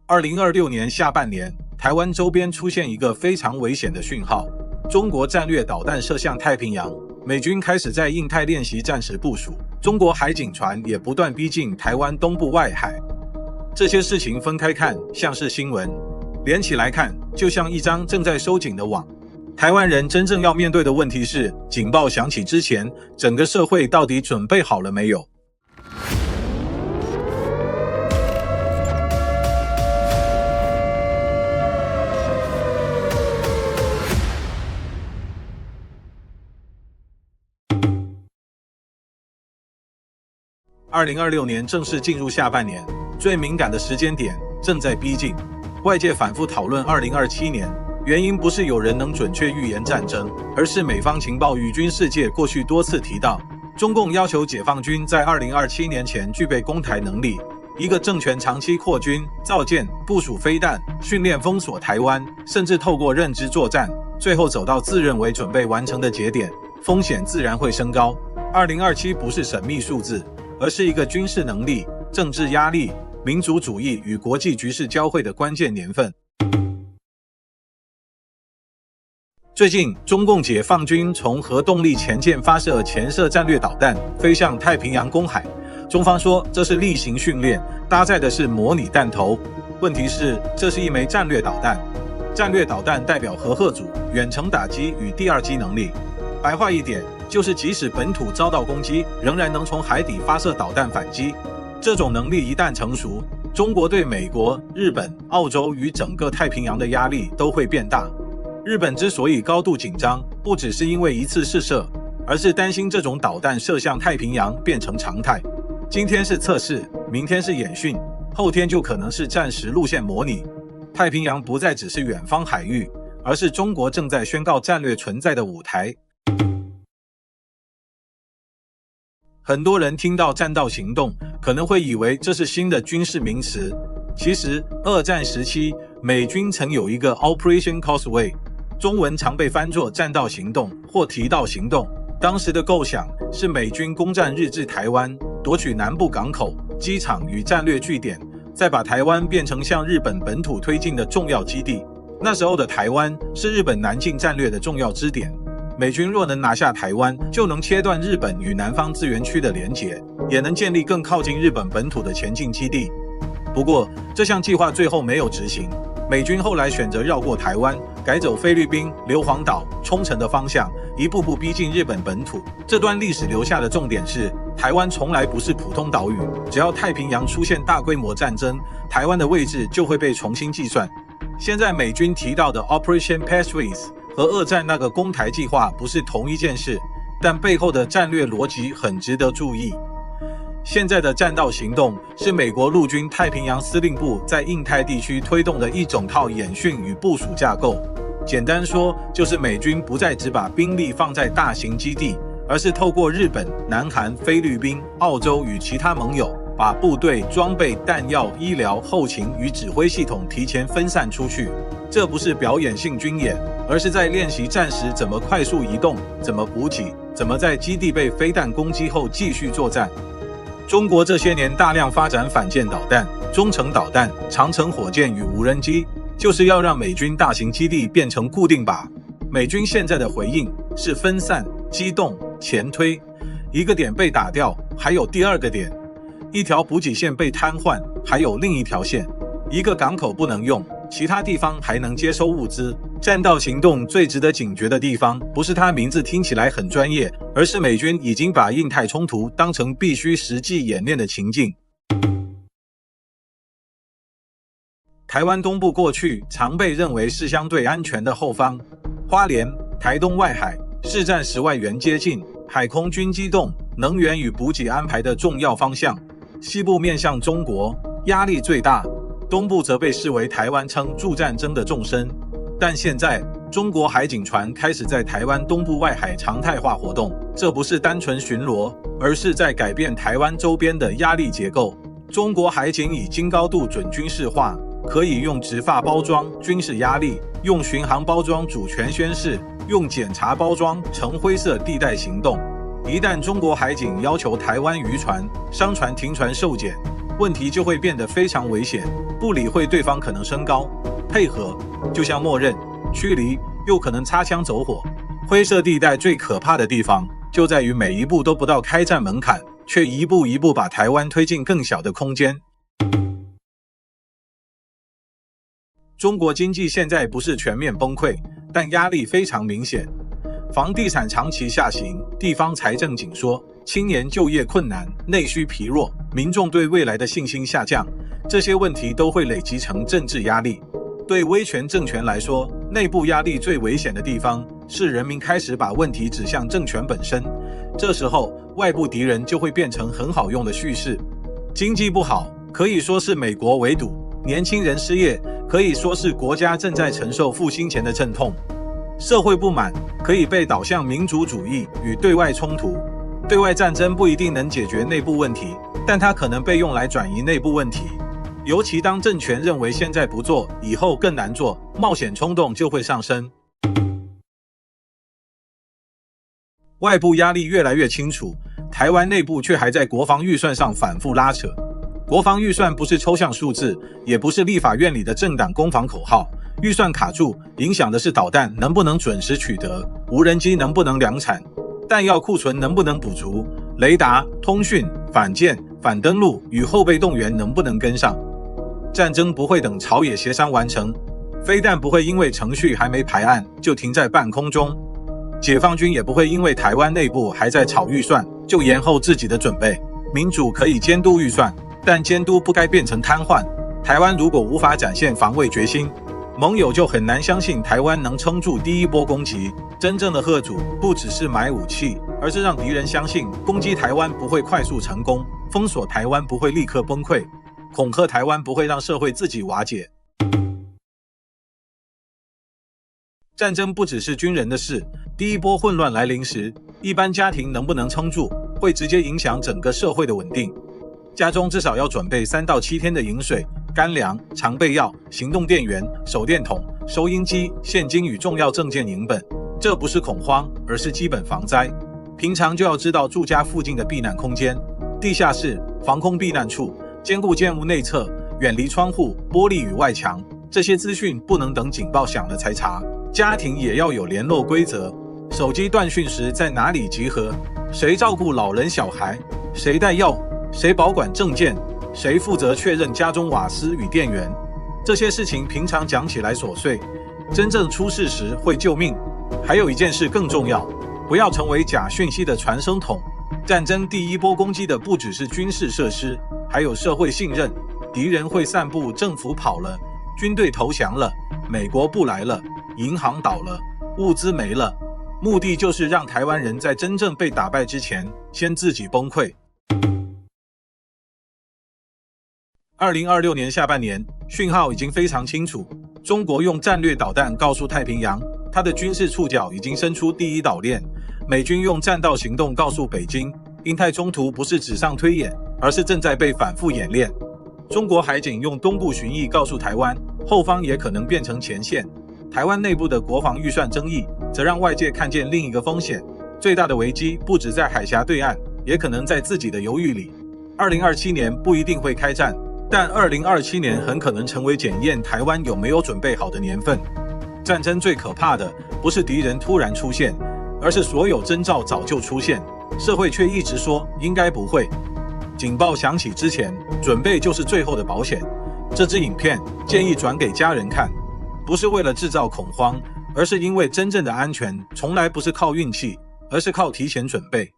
2026年下半年，台湾周边出现一个非常危险的讯号，中国战略导弹射向太平洋，美军开始在印太练习战时部署，中国海警船也不断逼近台湾东部外海。这些事情分开看像是新闻，连起来看就像一张正在收紧的网。台湾人真正要面对的问题是，警报响起之前，整个社会到底准备好了没有？2026年正式进入下半年，最敏感的时间点正在逼近。外界反复讨论2027年，原因不是有人能准确预言战争，而是美方情报与军事界过去多次提到，中共要求解放军在2027年前具备攻台能力。一个政权长期扩军、造舰、部署飞弹、训练封锁台湾，甚至透过认知作战，最后走到自认为准备完成的节点，风险自然会升高。2027不是神秘数字，而是一个军事能力、政治压力、民族主义与国际局势交汇的关键年份。最近，中共解放军从核动力前舰发射潜射战略导弹，飞向太平洋公海。中方说这是例行训练，搭载的是模拟弹头。问题是，这是一枚战略导弹。战略导弹代表核核组、远程打击与第二击能力。白话一点，就是即使本土遭到攻击，仍然能从海底发射导弹反击。这种能力一旦成熟，中国对美国、日本、澳洲与整个太平洋的压力都会变大。日本之所以高度紧张，不只是因为一次试射，而是担心这种导弹射向太平洋变成常态。今天是测试，明天是演训，后天就可能是战时路线模拟。太平洋不再只是远方海域，而是中国正在宣告战略存在的舞台。很多人听到战道行动，可能会以为这是新的军事名词。其实，二战时期，美军曾有一个 Operation Causeway， 中文常被翻作战道行动或提到行动。当时的构想是美军攻占日治台湾，夺取南部港口、机场与战略据点，再把台湾变成向日本本土推进的重要基地。那时候的台湾是日本南进战略的重要支点。美军若能拿下台湾，就能切断日本与南方资源区的连结，也能建立更靠近日本本土的前进基地。不过，这项计划最后没有执行。美军后来选择绕过台湾，改走菲律宾、硫磺岛、冲绳的方向，一步步逼近日本本土。这段历史留下的重点是，台湾从来不是普通岛屿，只要太平洋出现大规模战争，台湾的位置就会被重新计算。现在美军提到的 Operation Pathways 和二战那个攻台计划不是同一件事，但背后的战略逻辑很值得注意。现在的战道行动是美国陆军太平洋司令部在印太地区推动的一整套演训与部署架构。简单说，就是美军不再只把兵力放在大型基地，而是透过日本、南韩、菲律宾、澳洲与其他盟友，把部队、装备、弹药、医疗、后勤与指挥系统提前分散出去。这不是表演性军演，而是在练习战时怎么快速移动，怎么补给，怎么在基地被飞弹攻击后继续作战。中国这些年大量发展反舰导弹、中程导弹、长程火箭与无人机，就是要让美军大型基地变成固定靶。美军现在的回应是分散、机动、前推，一个点被打掉，还有第二个点；一条补给线被瘫痪，还有另一条线；一个港口不能用，其他地方还能接收物资。战道行动最值得警觉的地方，不是它名字听起来很专业，而是美军已经把印太冲突当成必须实际演练的情境。台湾东部过去常被认为是相对安全的后方，花莲、台东外海，市战时外援接近，海空军机动，能源与补给安排的重要方向。西部面向中国，压力最大，东部则被视为台湾称助战争的纵深。但现在，中国海警船开始在台湾东部外海常态化活动，这不是单纯巡逻，而是在改变台湾周边的压力结构。中国海警已经高度准军事化，可以用执法包装军事压力，用巡航包装主权宣示，用检查包装成灰色地带行动。一旦中国海警要求台湾渔船、商船停船受检，问题就会变得非常危险。不理会对方可能升高，配合就像默认，驱离又可能擦枪走火。灰色地带最可怕的地方就在于每一步都不到开战门槛，却一步一步把台湾推进更小的空间。中国经济现在不是全面崩溃，但压力非常明显。房地产长期下行，地方财政紧缩，青年就业困难，内需疲弱，民众对未来的信心下降，这些问题都会累积成政治压力。对威权政权来说，内部压力最危险的地方是人民开始把问题指向政权本身，这时候外部敌人就会变成很好用的叙事。经济不好，可以说是美国围堵；年轻人失业，可以说是国家正在承受复兴前的阵痛；社会不满，可以被导向民族主义与对外冲突。对外战争不一定能解决内部问题，但它可能被用来转移内部问题。尤其当政权认为现在不做，以后更难做，冒险冲动就会上升。外部压力越来越清楚，台湾内部却还在国防预算上反复拉扯。国防预算不是抽象数字，也不是立法院里的政党攻防口号。预算卡住，影响的是导弹能不能准时取得，无人机能不能量产，弹药库存能不能补足，雷达、通讯、反舰、反登陆与后备动员能不能跟上。战争不会等朝野协商完成，飞弹不会因为程序还没排案就停在半空中，解放军也不会因为台湾内部还在炒预算就延后自己的准备。民主可以监督预算，但监督不该变成瘫痪。台湾如果无法展现防卫决心，盟友就很难相信台湾能撑住第一波攻击。真正的吓阻不只是买武器，而是让敌人相信攻击台湾不会快速成功，封锁台湾不会立刻崩溃，恐吓台湾不会让社会自己瓦解。战争不只是军人的事，第一波混乱来临时，一般家庭能不能撑住，会直接影响整个社会的稳定。家中至少要准备3到7天的饮水、干粮、常备药、行动电源、手电筒、收音机、现金与重要证件影本。这不是恐慌，而是基本防灾。平常就要知道住家附近的避难空间、地下室、防空避难处，兼顾建物内侧，远离窗户、玻璃与外墙。这些资讯不能等警报响了才查。家庭也要有联络规则，手机断讯时在哪里集合，谁照顾老人小孩，谁带药，谁保管证件，谁负责确认家中瓦斯与电源。这些事情平常讲起来琐碎，真正出事时会救命。还有一件事更重要，不要成为假讯息的传声筒。战争第一波攻击的不只是军事设施，还有社会信任。敌人会散布政府跑了，军队投降了，美国不来了，银行倒了，物资没了，目的就是让台湾人在真正被打败之前，先自己崩溃。2026年下半年，讯号已经非常清楚，中国用战略导弹告诉太平洋，它的军事触角已经伸出第一岛链。美军用战道行动告诉北京，印太冲突不是纸上推演，而是正在被反复演练。中国海警用东部巡弋告诉台湾，后方也可能变成前线。台湾内部的国防预算争议，则让外界看见另一个风险：最大的危机不只在海峡对岸，也可能在自己的犹豫里。2027年不一定会开战，但2027年很可能成为检验台湾有没有准备好的年份。战争最可怕的不是敌人突然出现，而是所有征兆早就出现，社会却一直说应该不会。警报响起之前，准备就是最后的保险。这支影片建议转给家人看，不是为了制造恐慌，而是因为真正的安全从来不是靠运气，而是靠提前准备。